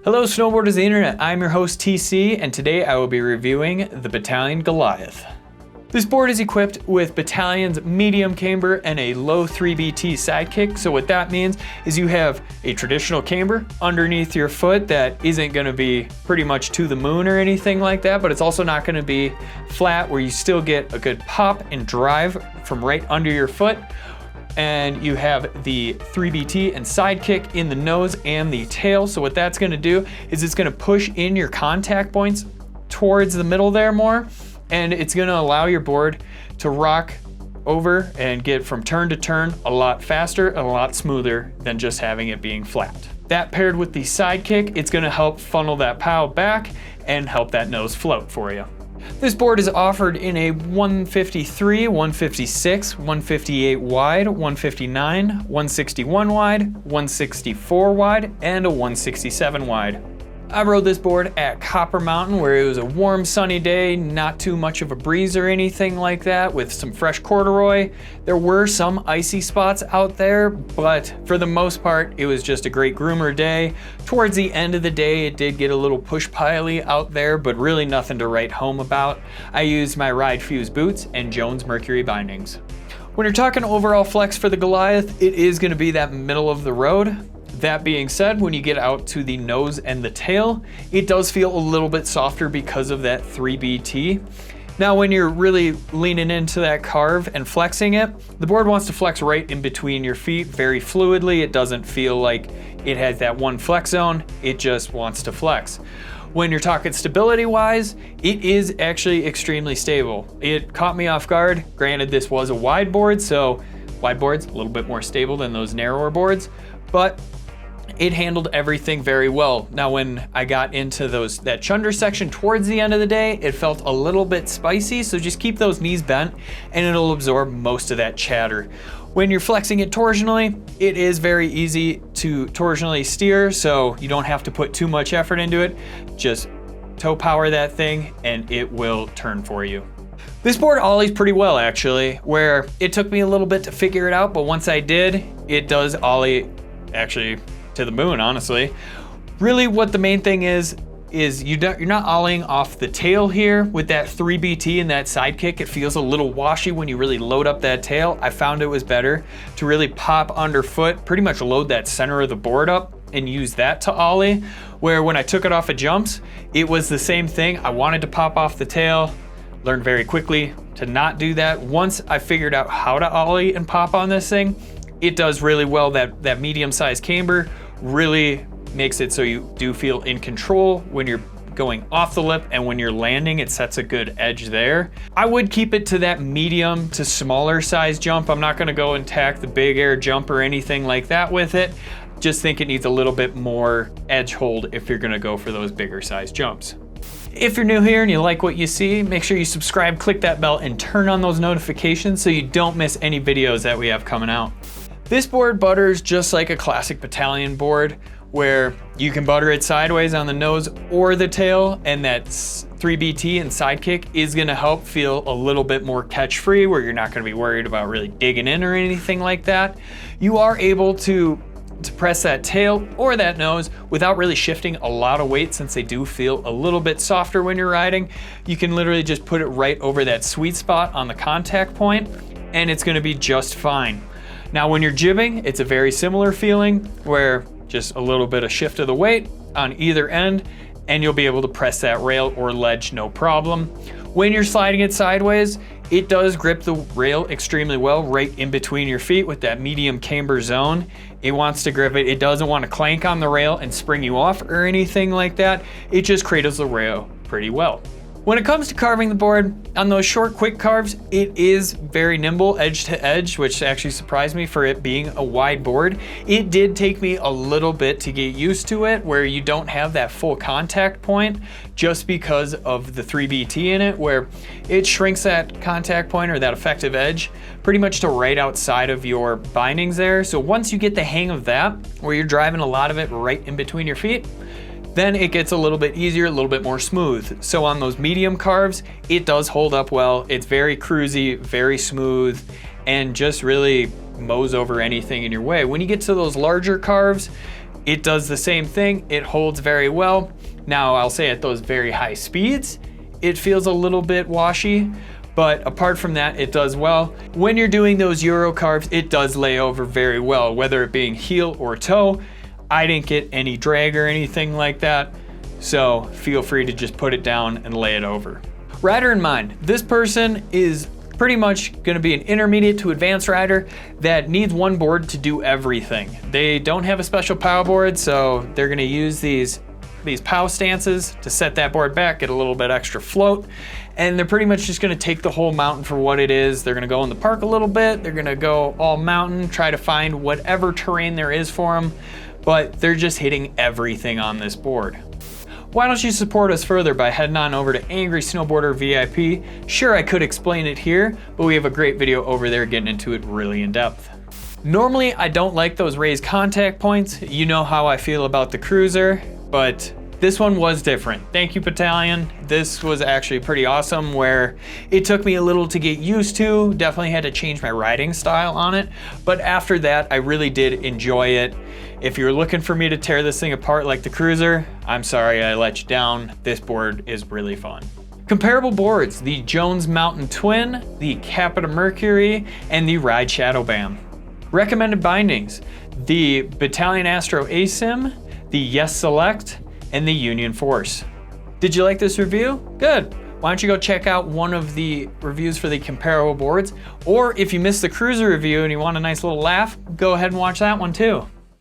Hello snowboarders of the internet, I'm your host TC, and today I will be reviewing the Bataleon Goliath. This board is equipped with Bataleon's medium camber and a low 3BT sidekick. So what that means is you have a traditional camber underneath your foot that isn't going to be pretty much to the moon or anything like that, but it's also not going to be flat where you still get a good pop and drive from right under your foot. And you have the 3BT and sidekick in the nose and the tail. So what that's gonna do is it's gonna push in your contact points towards the middle there more, and it's gonna allow your board to rock over and get from turn to turn a lot faster and a lot smoother than just having it being flat. That paired with the sidekick, it's gonna help funnel that pow back and help that nose float for you. This board is offered in a 153, 156, 158 wide, 159, 161 wide, 164 wide, and a 167 wide. I rode this board at Copper Mountain where it was a warm sunny day, not too much of a breeze or anything like that, with some fresh corduroy. There were some icy spots out there, but for the most part it was just a great groomer day. Towards the end of the day it did get a little push piley out there, but really nothing to write home about. I used my Ride Fuse boots and Jones Mercury bindings. When you're talking overall flex for the Goliath, it is going to be that middle of the road. That being said, when you get out to the nose and the tail, it does feel a little bit softer because of that 3BT. Now, when you're really leaning into that carve and flexing it, the board wants to flex right in between your feet very fluidly. It doesn't feel like it has that one flex zone. It just wants to flex. When you're talking stability wise, it is actually extremely stable. It caught me off guard. Granted, this was a wide board, so wide boards a little bit more stable than those narrower boards, but it handled everything very well. Now, when I got into that chunder section towards the end of the day, it felt a little bit spicy, so just keep those knees bent and it'll absorb most of that chatter. When you're flexing it torsionally, it is very easy to torsionally steer, so you don't have to put too much effort into it. Just toe power that thing and it will turn for you. This board ollies pretty well actually, where it took me a little bit to figure it out, but once I did, it does ollie actually to the moon, honestly. Really what the main thing is you're not ollieing off the tail here. With that 3BT and that sidekick, it feels a little washy when you really load up that tail. I found it was better to really pop underfoot, pretty much load that center of the board up and use that to ollie, where when I took it off of jumps, it was the same thing. I wanted to pop off the tail, learned very quickly to not do that. Once I figured out how to ollie and pop on this thing, it does really well. That medium-sized camber really makes it so you do feel in control when you're going off the lip, and when you're landing, it sets a good edge there. I would keep it to that medium to smaller size jump. I'm not gonna go and tack the big air jump or anything like that with it. Just think it needs a little bit more edge hold if you're gonna go for those bigger size jumps. If you're new here and you like what you see, make sure you subscribe, click that bell, and turn on those notifications so you don't miss any videos that we have coming out. This board butters just like a classic Bataleon board, where you can butter it sideways on the nose or the tail, and that 3BT and sidekick is gonna help feel a little bit more catch-free, where you're not gonna be worried about really digging in or anything like that. You are able to press that tail or that nose without really shifting a lot of weight, since they do feel a little bit softer when you're riding. You can literally just put it right over that sweet spot on the contact point, and it's gonna be just fine. Now, when you're jibbing, it's a very similar feeling, where just a little bit of shift of the weight on either end, and you'll be able to press that rail or ledge no problem. When you're sliding it sideways, it does grip the rail extremely well right in between your feet with that medium camber zone. It wants to grip it. It doesn't want to clank on the rail and spring you off or anything like that. It just cradles the rail pretty well. When it comes to carving the board, on those short, quick carves, it is very nimble edge to edge, which actually surprised me for it being a wide board. It did take me a little bit to get used to it, where you don't have that full contact point just because of the 3BT in it, where it shrinks that contact point or that effective edge pretty much to right outside of your bindings there. So once you get the hang of that, where you're driving a lot of it right in between your feet, then it gets a little bit easier, a little bit more smooth. So on those medium carves, it does hold up well. It's very cruisy, very smooth, and just really mows over anything in your way. When you get to those larger carves, It does the same thing. It holds very well. Now I'll say at those very high speeds, it feels a little bit washy, but apart from that, it does well. When you're doing those Euro carves, it does lay over very well, whether it being heel or toe. I didn't get any drag or anything like that, so feel free to just put it down and lay it over. Rider in mind, this person is pretty much gonna be an intermediate to advanced rider that needs one board to do everything. They don't have a special pow board, so they're gonna use these pow stances to set that board back, get a little bit extra float, and they're pretty much just gonna take the whole mountain for what it is. They're gonna go in the park a little bit, they're gonna go all mountain, try to find whatever terrain there is for them, but they're just hitting everything on this board. Why don't you support us further by heading on over to Angry Snowboarder VIP? Sure, I could explain it here, but we have a great video over there getting into it really in depth. Normally, I don't like those raised contact points. You know how I feel about the cruiser, but this one was different. Thank you, Bataleon. This was actually pretty awesome, where it took me a little to get used to. Definitely had to change my riding style on it, but after that, I really did enjoy it. If you're looking for me to tear this thing apart like the cruiser, I'm sorry I let you down. This board is really fun. Comparable boards, the Jones Mountain Twin, the Capita Mercury, and the Ride Shadowban. Recommended bindings, the Bataleon Astro Asym, the Yes Select, and the Union Force. Did you like this review? Good. Why don't you go check out one of the reviews for the comparable boards, or if you missed the cruiser review and you want a nice little laugh, go ahead and watch that one too.